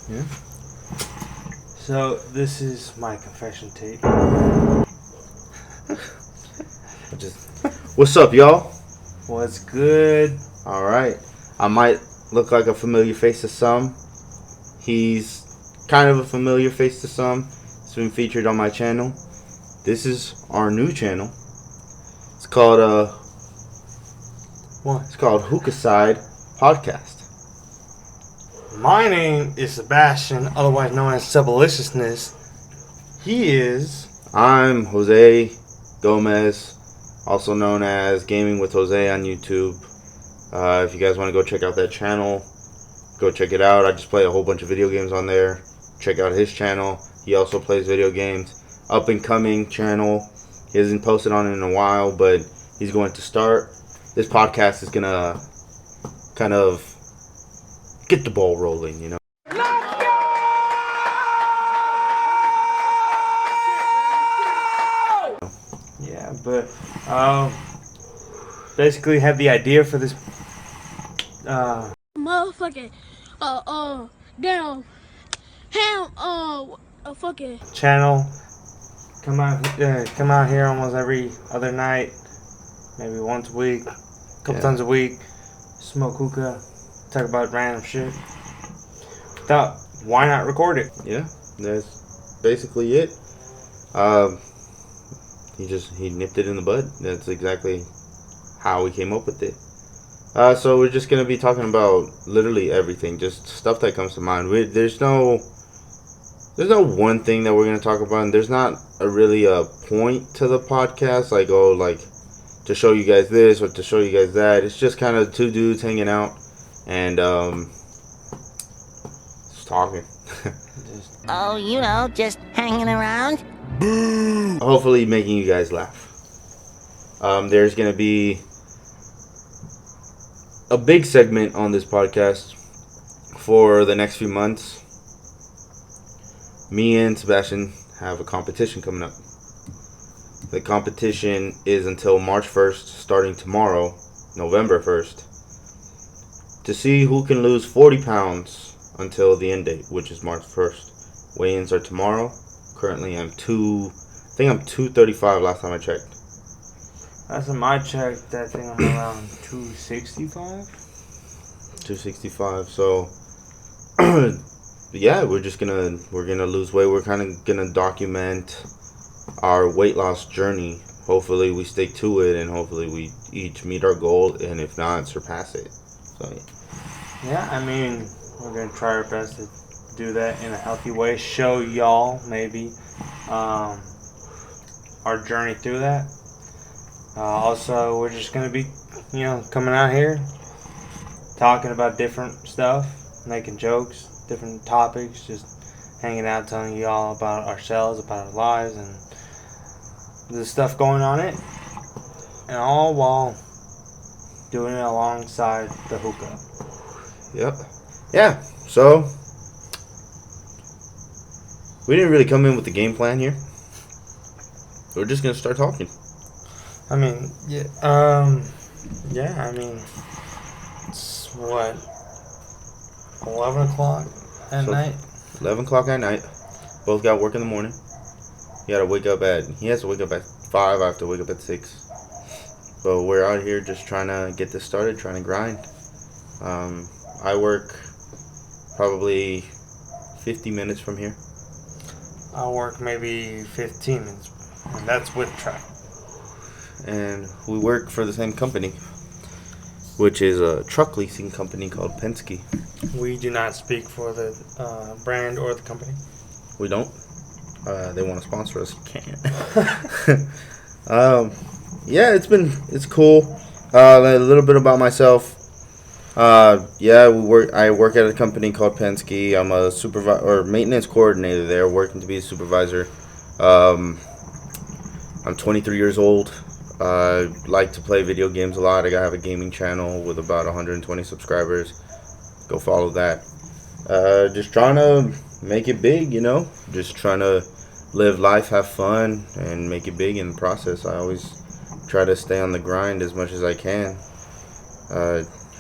Yeah. So this is my confession tape. What's up, y'all? What's good? All right. I might look like a familiar face to some. He's kind of a familiar face to some. It's been featured on my channel. This is our new channel. It's called What? It's called Hookah Side Podcast. My name is Sebastian, otherwise known as Sebaliciousness. He is. I'm Jose Gomez, also known as GamingWithHosay on YouTube. If you guys want to go check out that channel, go check it out. I just play a whole bunch of video games on there. Check out his channel. He also plays video games. Up and coming channel. He hasn't posted on it in a while, but he's going to start. This podcast is going to kind of get the ball rolling, you know. Yeah, but basically had the idea for this motherfucking damn ham fucking channel. Come out here almost every other night, maybe once a week, couple times a week. Smoke hookah, talk about random shit. Thought, why not record it? Yeah, that's basically it. He nipped it in the bud. That's exactly how we came up with it. So we're just gonna be talking about literally everything, just stuff that comes to mind. There's no one thing that we're gonna talk about, and there's not really a point to the podcast, like to show you guys this or to show you guys that. It's just kind of two dudes hanging out and just talking. Just hanging around. Hopefully making you guys laugh. There's gonna be a big segment on this podcast for the next few months. Me and Sebastian have a competition coming up. The competition is until March 1st, starting tomorrow, November 1st, to see who can lose 40 pounds until the end date, which is March 1st. Weigh-ins are tomorrow. Currently, I'm 235 last time I checked. Last time I checked, I think I'm around 265. 265. So, yeah, we're gonna lose weight. We're kind of gonna document our weight loss journey. Hopefully, we stick to it, and hopefully, we each meet our goal, and if not, surpass it. So, yeah, I mean, we're gonna try our best to do that in a healthy way. Show y'all maybe our journey through that. Also, we're just gonna be, coming out here, talking about different stuff, making jokes, different topics, just hanging out, telling you all about ourselves, about our lives, and the stuff going on it, and all while doing it alongside the hookah. yep. Yeah. So, we didn't really come in with the game plan here. We're just gonna start talking. I mean, I mean, it's what, 11 o'clock at night? 11 o'clock at night. Both got work in the morning. He has to wake up at 5. I have to wake up at 6. So we're out here just trying to get this started, trying to grind. I work probably 50 minutes from here. I work maybe 15 minutes, and that's with traffic. And we work for the same company, which is a truck leasing company called Penske. We do not speak for the brand or the company. We don't. They want to sponsor us. Can't. Yeah, it's cool. A little bit about myself. I work at a company called Penske. I'm a supervisor or maintenance coordinator there, working to be a supervisor. I'm 23 years old. I like to play video games a lot. I have a gaming channel with about 120 subscribers. Go follow that. Just trying to make it big, Just trying to live life, have fun, and make it big in the process. I always try to stay on the grind as much as I can.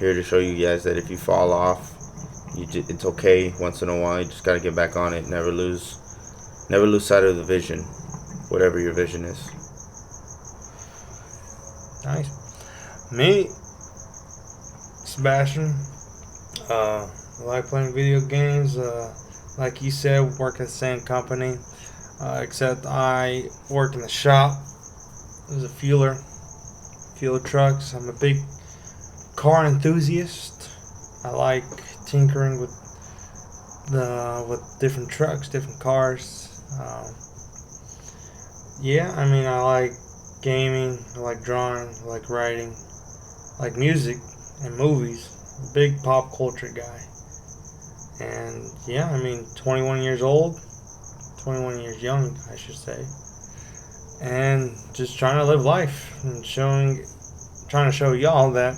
Here to show you guys that if you fall off, It's okay once in a while. You just gotta get back on it. Never lose sight of the vision, whatever your vision is. Nice. Me, Sebastian. I like playing video games. Like you said, work at the same company. Except I work in the shop. There's a fueler trucks. I'm a big car enthusiast. I like tinkering with different trucks, different cars. I like gaming. I like drawing. I like writing. I like music and movies. Big pop culture guy. And 21 years old. 21 years young, I should say. And just trying to live life and trying to show y'all that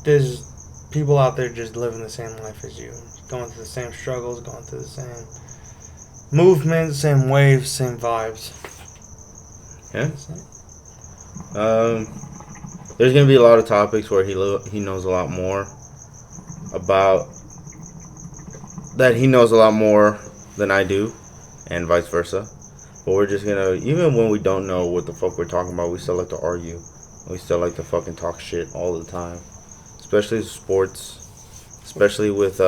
there's people out there just living the same life as you, going through the same struggles, going through the same movements, same waves, same vibes. Yeah. There's gonna be a lot of topics where he knows a lot more about that. He knows a lot more than I do, and vice versa. But we're just gonna, even when we don't know what the fuck we're talking about, we still like to argue. We still like to fucking talk shit all the time, especially with sports, especially with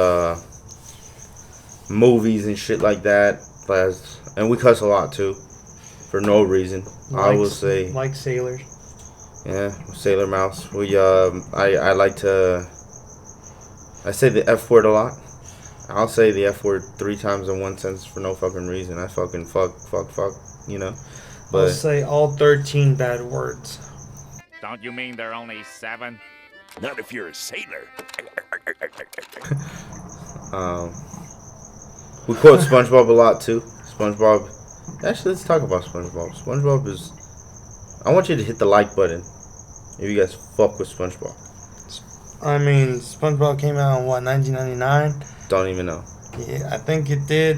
movies and shit like that. And we cuss a lot too, for no reason. I will say, like sailors. Yeah, sailor mouse. I like to. I say the F word a lot. I'll say the F word 3 times in one sentence for no fucking reason. I fucking fuck, you know. But I'll say all 13 bad words. Don't you mean there are only 7? Not if you're a sailor. we quote SpongeBob a lot too. SpongeBob. Actually, let's talk about SpongeBob. SpongeBob is. I want you to hit the like button if you guys fuck with SpongeBob. I mean, SpongeBob came out in what, 1999? Don't even know. Yeah, I think it did.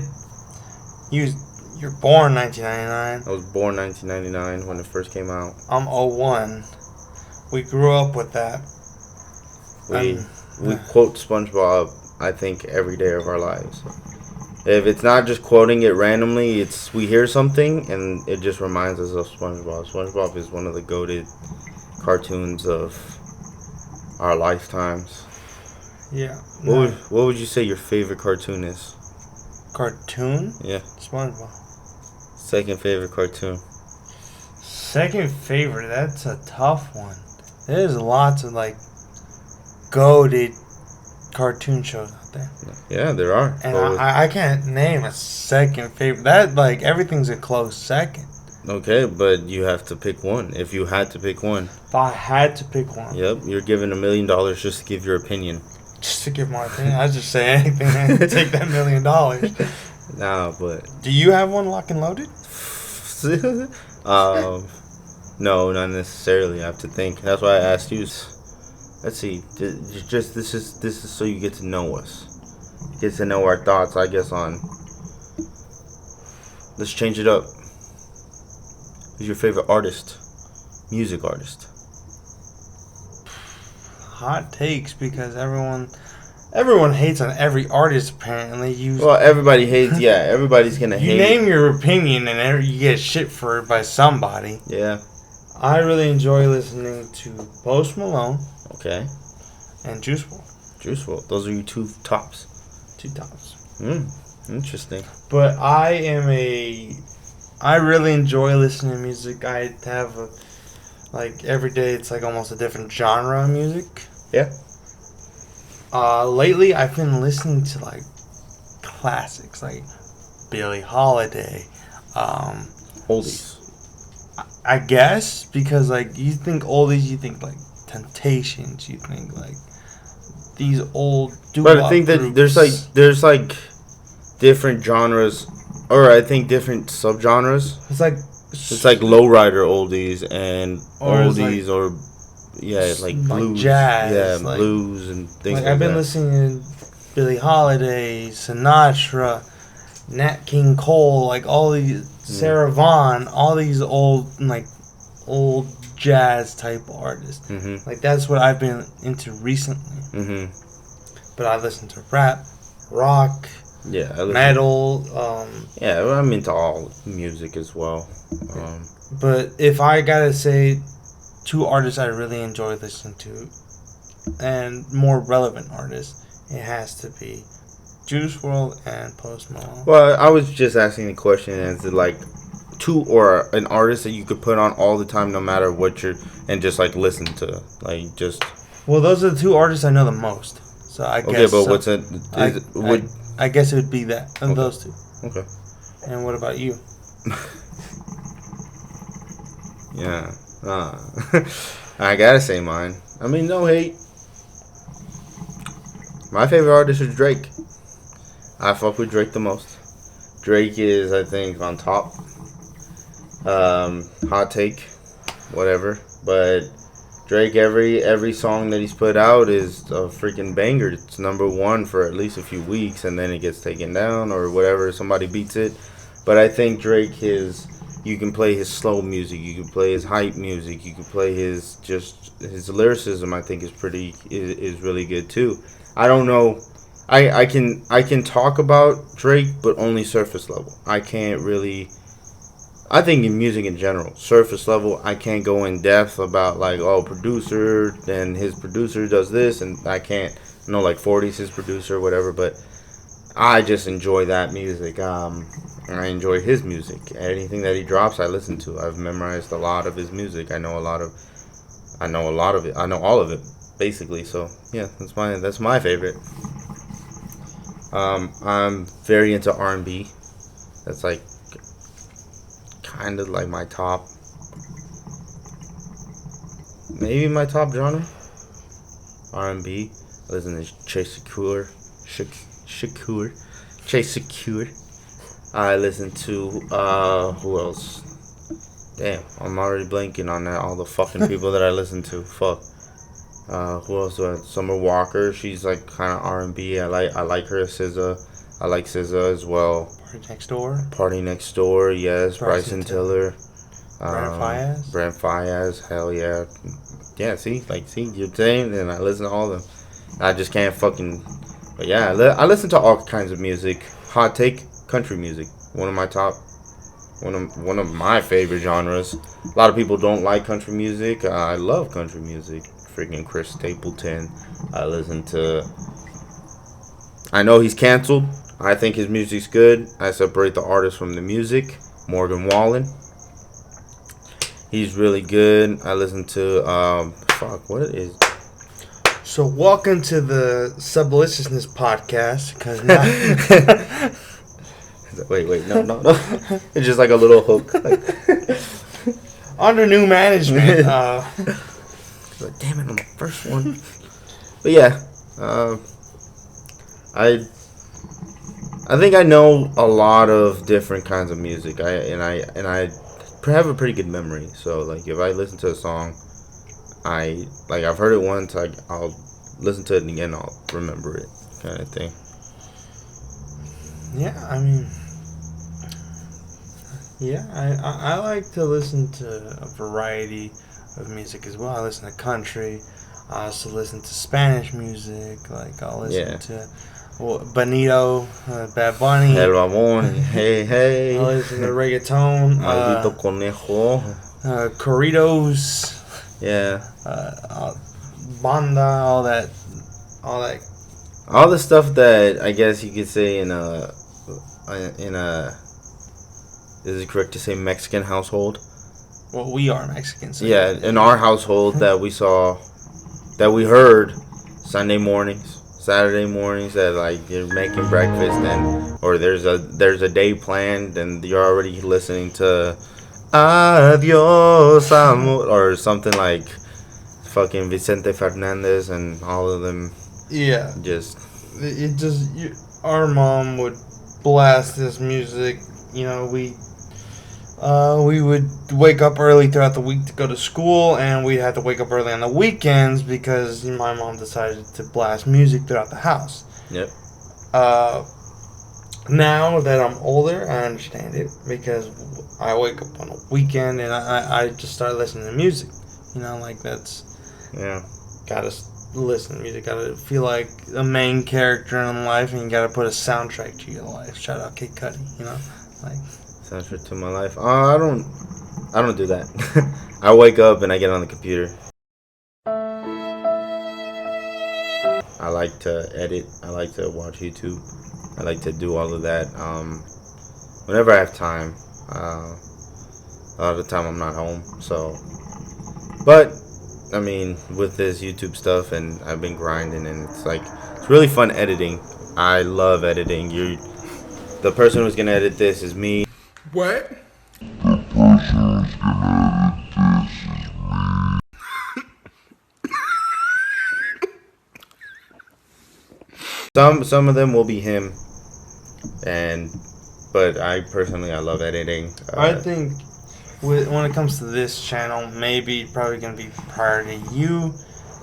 You're born 1999. I was born 1999 when it first came out. I'm 01. We grew up with that. We quote SpongeBob, I think, every day of our lives. If it's not just quoting it randomly, it's we hear something and it just reminds us of SpongeBob. SpongeBob is one of the goated cartoons of our lifetimes. Yeah. What would you say your favorite cartoon is? Cartoon? Yeah. SpongeBob. Second favorite cartoon. Second favorite, that's a tough one. There's lots of goated cartoon shows out there. Yeah, there are. And I can't name a second favorite. That everything's a close second. Okay, but you have to pick one. If you had to pick one. If I had to pick one. Yep, you're given $1 million just to give your opinion. Just to give my opinion, I'd just say anything and take that $1 million. Nah, but do you have one lock and loaded? No, not necessarily. I have to think. That's why I asked you. Let's see. Just this is so you get to know us, get to know our thoughts. I guess on. Let's change it up. Who's your favorite artist? Music artist. Hot takes, because everyone hates on every artist apparently. Well, everybody hates. Yeah, everybody's gonna hate. You name your opinion and you get shit for it by somebody. Yeah. I really enjoy listening to Post Malone. Okay. And Juice WRLD. Juice WRLD. Those are your 2 tops. 2 tops. Interesting. But I really enjoy listening to music. I have every day it's almost a different genre of music. Yeah. Lately I've been listening to classics like Billie Holiday. Oldies. I guess because you think oldies, you think Temptations, you think these old doo-wop But I think that groups. there's different genres, or I think different subgenres. It's lowrider oldies and oldies, blues, jazz, blues and things like that. I've been listening to Billie Holiday, Sinatra, Nat King Cole, all these Sarah Vaughan, all these old jazz type artist. Mm-hmm. Like that's what I've been into recently. Mm-hmm. But I listen to rap, rock, Yeah, I listen, metal. yeah, well, I'm into all music as well. But if I gotta say, 2 artists I really enjoy listening to, and more relevant artists, it has to be Juice WRLD and Post Malone. Well, I was just asking the question as to like 2 or an artist that you could put on all the time, no matter what you're, and just like listen to, like just. Well, those are the 2 artists I know the most. So I guess. Okay, but so. what's it? I guess it would be that Okay. those 2. Okay. And what about you? Yeah. I gotta say mine. I mean, no hate. My favorite artist is Drake. I fuck with Drake the most. Drake is, I think, on top. Hot take, whatever. But Drake, every song that he's put out is a freaking banger. It's number 1 for at least a few weeks, and then it gets taken down or whatever. Somebody beats it. But I think Drake, you can play his slow music, you can play his hype music, you can play his lyricism. I think is really good too. I don't know. I can talk about Drake, but only surface level. I can't really. I think in music in general, surface level, I can't go in depth about like, oh, producer and his producer does this, and I can't know like 40's his producer or whatever. But I just enjoy that music. I enjoy his music. Anything that he drops, I listen to. I've memorized a lot of his music. I know a lot of it. I know all of it, basically. So yeah, that's my favorite. I'm very into R&B. That's like kind of like my top, maybe my top genre. R&B. I listen to Chase Secure. I listen to who else? Damn, I'm already blanking on that. All the fucking people that I listen to. Fuck. Who else? Summer Walker. She's like kind of R&B. I like her. SZA. I like SZA as well. Party Next Door. Yes. Bryson Tiller. Brent Fayez. Hell yeah. Yeah. See, you're saying, and I listen to all of them. I just can't fucking. But yeah, I listen to all kinds of music. Hot take. Country music, one of my favorite genres. A lot of people don't like country music. I love country music. Freaking Chris Stapleton. I listen to. I know he's canceled. I think his music's good. I separate the artist from the music. Morgan Wallen. He's really good. I listen to what it is. So welcome to the Sebaliciousness podcast, because now. Wait, no. It's just like a little hook. Under new management. Like, damn it, I'm the first one. But yeah, I think I know a lot of different kinds of music. I have a pretty good memory. So like, if I listen to a song, I've heard it once. I'll listen to it again. I'll remember it, kind of thing. Yeah, I mean. Yeah, I like to listen to a variety of music as well. I listen to country. I also listen to Spanish music. Like, I'll listen to Benito, Bad Bunny. El Babón, hey. I listen to reggaeton. Maldito Conejo. Corridos. Yeah. Banda, all that. All the stuff that I guess you could say in a. Is it correct to say Mexican household? Well, we are Mexican. So yeah, in our household that we heard Sunday mornings, Saturday mornings, that like you're making breakfast or there's a day planned and you're already listening to Adios Amor or something like fucking Vicente Fernandez and all of them. Yeah. Our mom would blast this music. You know, we would wake up early throughout the week to go to school, and we'd have to wake up early on the weekends because my mom decided to blast music throughout the house. Yep. Now that I'm older, I understand it because I wake up on a weekend and I just start listening to music. You know, like that's Yeah. gotta listen to music. Gotta feel like a main character in life, and you gotta put a soundtrack to your life. Shout out Kid Cudi. You know, like Soundtrack to my life. I don't do that. I wake up and I get on the computer. I like to edit. I like to watch YouTube. I like to do all of that. Whenever I have time. A lot of the time I'm not home. So, but I mean, with this YouTube stuff, and I've been grinding, and it's really fun editing. I love editing. The person who's gonna edit this is me. What? Some of them will be him, but I personally I love editing. I think when it comes to this channel, maybe probably gonna be prior to you,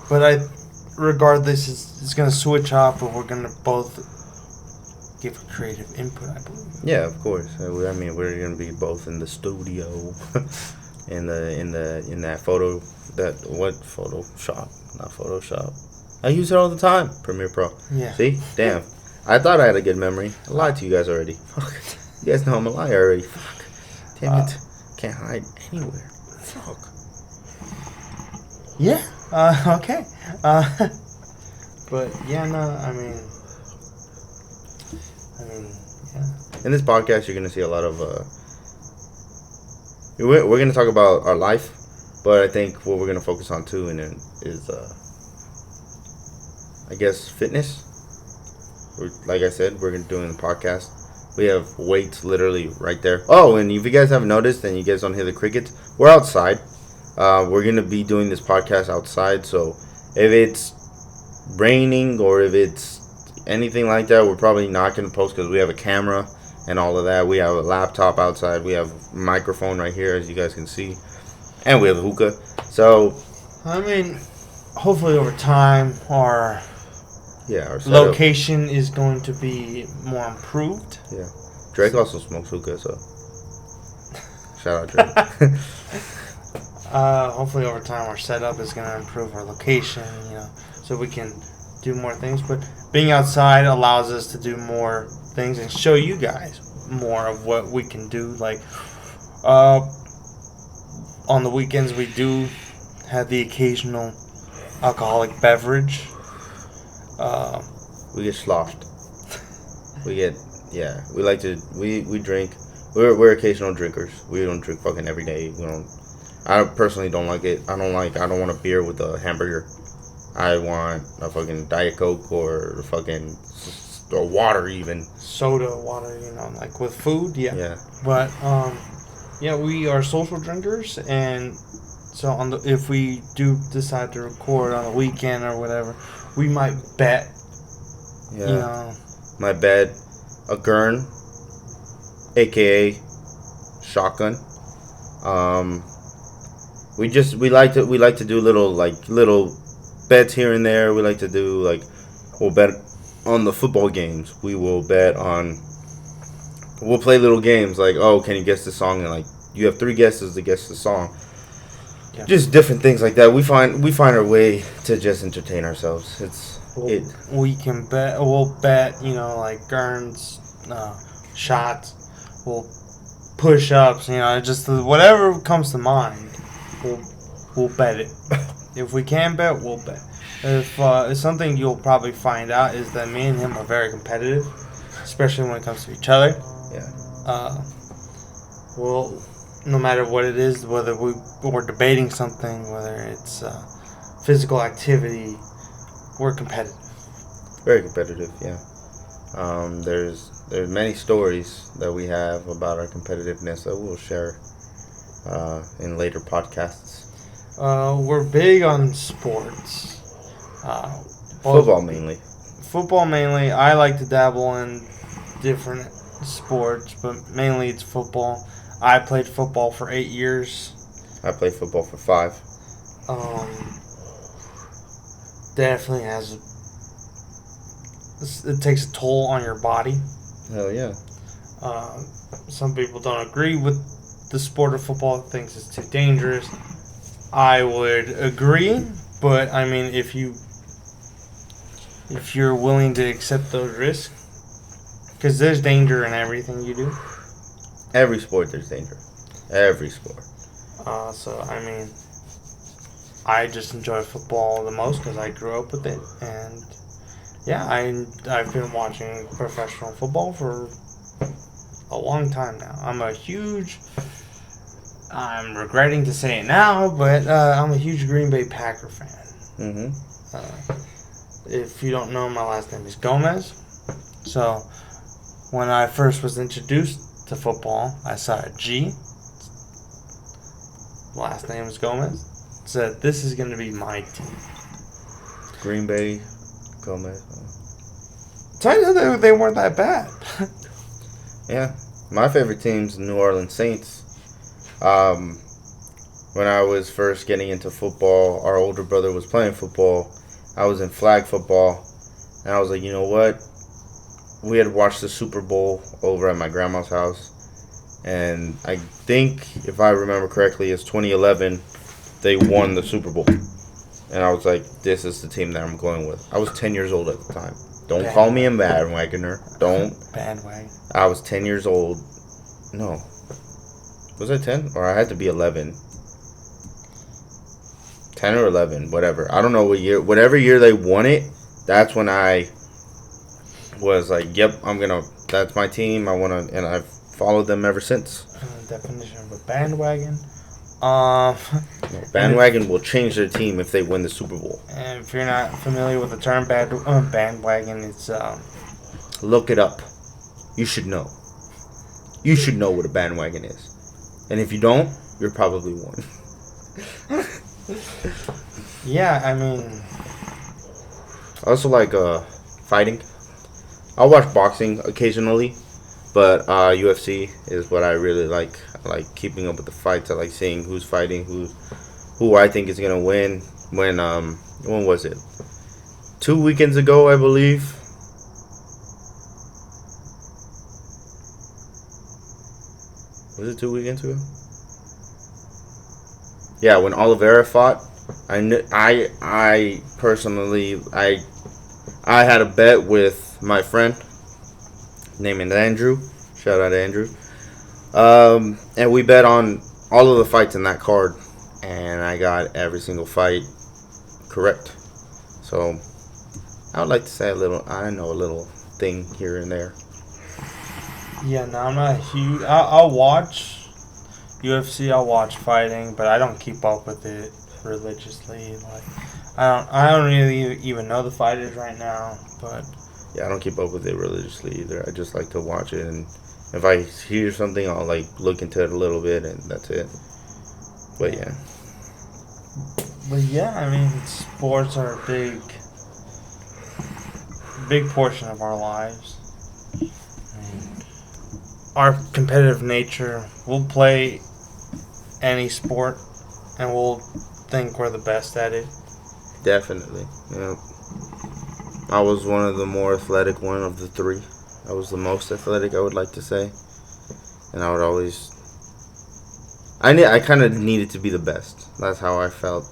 but regardless, it's gonna switch off, but we're gonna both give creative input, I believe. Yeah, of course. I mean, we're gonna be both in the studio, in that Photoshop, not Photoshop. I use it all the time. Premiere Pro. Yeah. See, damn. I thought I had a good memory. I lied to you guys already. Fuck. You guys know I'm a liar already. Fuck. Damn it. Can't hide anywhere. Fuck. Yeah. Okay. But yeah, no. I mean, yeah. In this podcast, you're gonna see a lot of. We're gonna talk about our life, but I think what we're gonna focus on too, is I guess fitness. Like I said, we're doing the podcast. We have weights literally right there. Oh, and if you guys haven't noticed, and you guys don't hear the crickets, we're outside. We're gonna be doing this podcast outside. So if it's raining or if it's anything like that, we're probably not gonna post because we have a camera and all of that. We have a laptop outside. We have a microphone right here, as you guys can see, and we have a hookah. So I mean, hopefully over time, our setup. location is going to be more improved. Yeah. Drake also smokes hookah, so shout out Drake. Hopefully over time our setup is going to improve our location, so we can do more things. But being outside allows us to do more things and show you guys more of what we can do. Like, on the weekends we do have the occasional alcoholic beverage. We get sloshed. We drink. We're occasional drinkers. We don't drink fucking every day. I personally don't like it. I don't want a beer with a hamburger. I want a fucking Diet Coke or or water even. Soda, water, like with food, yeah. Yeah. But we are social drinkers, and so if we do decide to record on the weekend or whatever, we might bet. Yeah. My bet a gurn, aka shotgun. We like to do little bets here and there. We like to do we'll bet on the football games. We'll play little games like, oh, can you guess the song? And you have 3 guesses to guess the song. Yeah. Just different things like that. We find our way to just entertain ourselves. We can bet. We'll bet. Like gurns, shots. We'll push ups. Just whatever comes to mind. We'll bet it. If we can bet, we'll bet. If it's something you'll probably find out is that me and him are very competitive, especially when it comes to each other. Yeah. Well, no matter what it is, whether we're debating something, whether it's physical activity, we're competitive. Very competitive, yeah. There's many stories that we have about our competitiveness that we'll share in later podcasts. We're big on sports. Football mainly. Football mainly. I like to dabble in different sports, but mainly it's football. I played football for 8 years. I played football for 5. Definitely it takes a toll on your body. Hell yeah. Some people don't agree with the sport of football, thinks it's too dangerous. I would agree, but I mean, if you're willing to accept those risks, because there's danger in everything you do. Every sport, there's danger. Every sport. So I mean, I just enjoy football the most because I grew up with it, and yeah, I've been watching professional football for a long time now. I'm regretting to say it now, but I'm a huge Green Bay Packer fan. Mm-hmm. If you don't know, my last name is Gomez. So when I first was introduced to football, I saw a G. Last name is Gomez. Said this is going to be my team. Green Bay, Gomez. Tell you they weren't that bad. Yeah, my favorite team's the New Orleans Saints. When I was first getting into football, our older brother was playing football. I was in flag football, and I was like, you know what? We had watched the Super Bowl over at my grandma's house, and I think, if I remember correctly, it's 2011. They won the Super Bowl, and I was like, this is the team that I'm going with. I was 10 years old at the time. Don't call me a bandwagoner. Don't. Bandwagon. I was 10 years old. No. Was I 10? Or I had to be 11. 10 or 11, whatever. I don't know what year. Whatever year they won it, that's when I was like, yep, that's my team. I want to, and I've followed them ever since. Definition of a bandwagon. Bandwagon will change their team if they win the Super Bowl. And if you're not familiar with the term bandwagon, it's Look it up. You should know. You should know what a bandwagon is. And if you don't, you're probably one. yeah, I mean, I also like fighting. I'll watch boxing occasionally, but UFC is what I really like. I like keeping up with the fights. I like seeing who's fighting, who I think is gonna win. When was it? 2 weekends ago, I believe. Was it 2 weekends ago? Yeah, when Oliveira fought, I personally I had a bet with my friend named Andrew. Shout out to Andrew. And we bet on all of the fights in that card, and I got every single fight correct. So I would like to say I know a little thing here and there. yeah, no, I'm not huge. I'll watch UFC. I'll watch fighting, but I don't keep up with it religiously. Like, I don't really even know the fighters right now, but Yeah, I don't keep up with it religiously either. I just like to watch it, and if I hear something, I'll like look into it a little bit, and that's it. But yeah. But yeah, I mean, sports are a big portion of our lives. I mean, our competitive nature, we'll play any sport and we'll think we're the best at it. Definitely. Yeah. I was one of the more athletic one of the three. I was the most athletic, I would like to say. And I would always... I kind of needed to be the best. That's how I felt.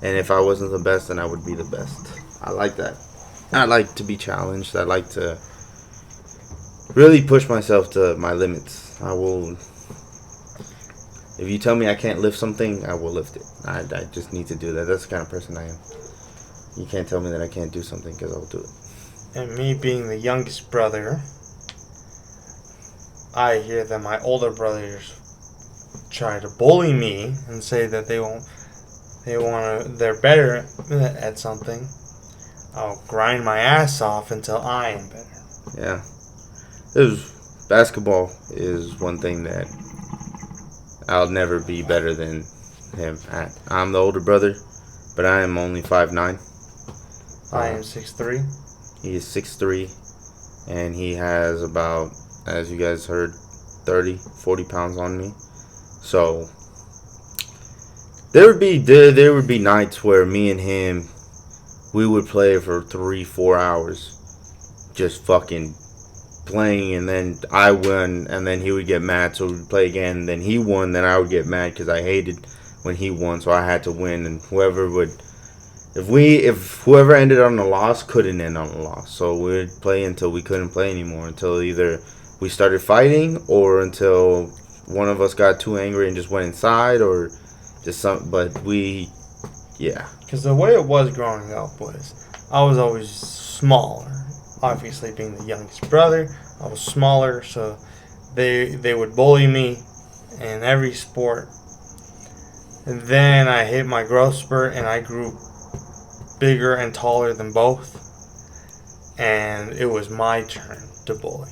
And if I wasn't the best, then I would be the best. I like that. I like to be challenged. I like to really push myself to my limits. I will... If you tell me I can't lift something, I will lift it. I just need to do that. That's the kind of person I am. You can't tell me that I can't do something because I'll do it. And me being the youngest brother, I hear that my older brothers try to bully me and say that they're better at something. I'll grind my ass off until I am better. Yeah. Basketball is one thing that I'll never be better than him at. I'm the older brother, but I am only 5'9". I am 6'3". He is 6'3", and he has about, as you guys heard, 40 pounds on me. So there would be nights where me and him, we would play for 3-4 hours, just fucking playing, and then I won, and then he would get mad, so we'd play again, and then he won, then I would get mad because I hated when he won, so I had to win, and if whoever ended on a loss couldn't end on a loss, so we'd play until we couldn't play anymore, until either we started fighting or until one of us got too angry and just went inside, or just some. But yeah. Because the way it was growing up was, I was always smaller. Obviously, being the youngest brother, I was smaller, so they would bully me in every sport. And then I hit my growth spurt, and I grew bigger and taller than both. And it was my turn to bully.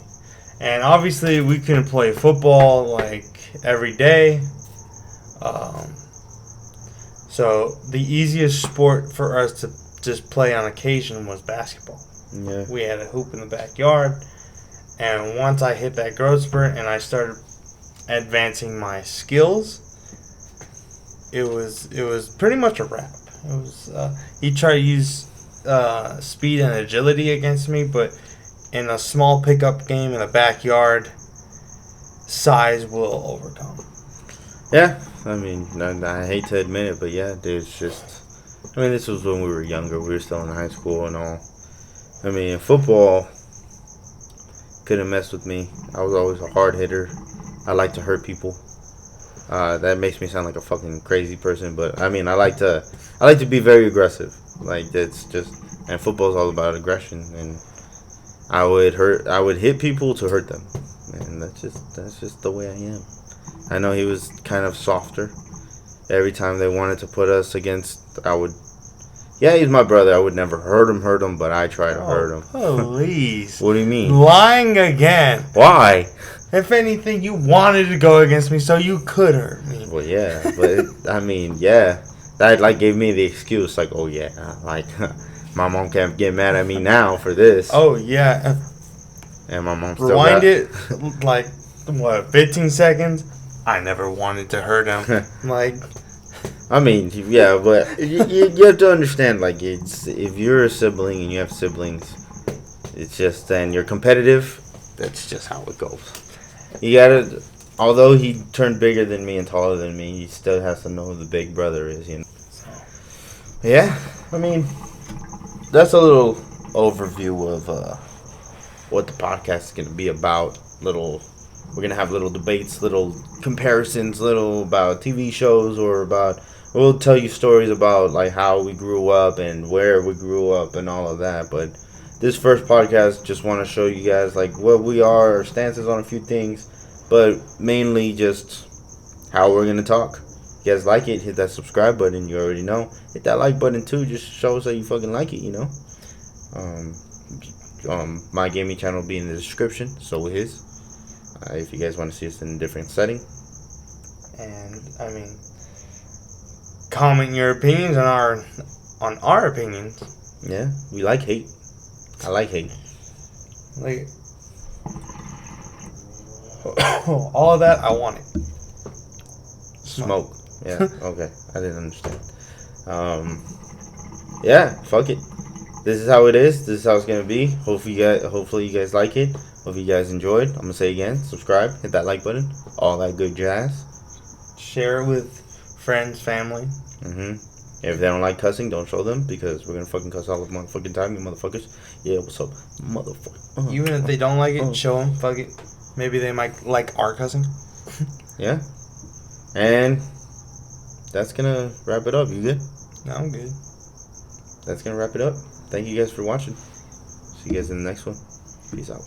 And obviously, we couldn't play football like every day. So the easiest sport for us to just play on occasion was basketball. Yeah. We had a hoop in the backyard, and once I hit that growth spurt and I started advancing my skills, it was pretty much a wrap. It was he tried to use speed and agility against me, but in a small pickup game in the backyard, size will overcome. Yeah, I mean, I hate to admit it, but yeah, dude, it's just. I mean, this was when we were younger. We were still in high school and all. I mean, football couldn't mess with me. I was always a hard hitter. I like to hurt people. That makes me sound like a fucking crazy person, but I mean, I like to be very aggressive. Like, that's just, and football's all about aggression, and I would hit people to hurt them, and that's just the way I am. I know he was kind of softer. Every time they wanted to put us against, yeah, he's my brother. I would never hurt him, but I try to hurt him. Please. What do you mean? Lying again. Why? If anything, you wanted to go against me so you could hurt me. Well, yeah, but I mean, yeah, that like gave me the excuse, like, oh yeah, like my mom can't get mad at me now for this. Oh yeah. And my mom still rewind it like 15 seconds. I never wanted to hurt him. Like, I mean, yeah, but you have to understand, like, if you're a sibling and you have siblings, it's just, and you're competitive, that's just how it goes. You gotta, although he turned bigger than me and taller than me, he still has to know who the big brother is, you know. Yeah, I mean, that's a little overview of what the podcast is going to be about. We're going to have little debates, little comparisons, little about TV shows, or about, we'll tell you stories about, like, how we grew up and where we grew up and all of that. But this first podcast, just want to show you guys, like, what we are, our stances on a few things, but mainly just how we're going to talk. If you guys like it, hit that subscribe button. You already know. Hit that like button too. Just show us that you fucking like it, you know. My gaming channel will be in the description. So will his. If you guys want to see us in a different setting. And I mean, comment your opinions on our opinions. Yeah, we like hate. I like hate. Like, all of that, I want it. Smoke. Yeah. Okay. I didn't understand. Yeah. Fuck it. This is how it is. This is how it's gonna be. Hopefully you guys like it. Hope you guys enjoyed. I'm gonna say again, subscribe, hit that like button, all that good jazz. Share it with friends, family. If they don't like cussing, don't show them, because we're gonna fucking cuss all the motherfucking time, you motherfuckers. Yeah, what's up, motherfucker? Even if they don't like it, show them. Fuck it. Maybe they might like our cussing. Yeah. And that's gonna wrap it up. You good? No, I'm good. That's gonna wrap it up. Thank you guys for watching. See you guys in the next one. Peace out.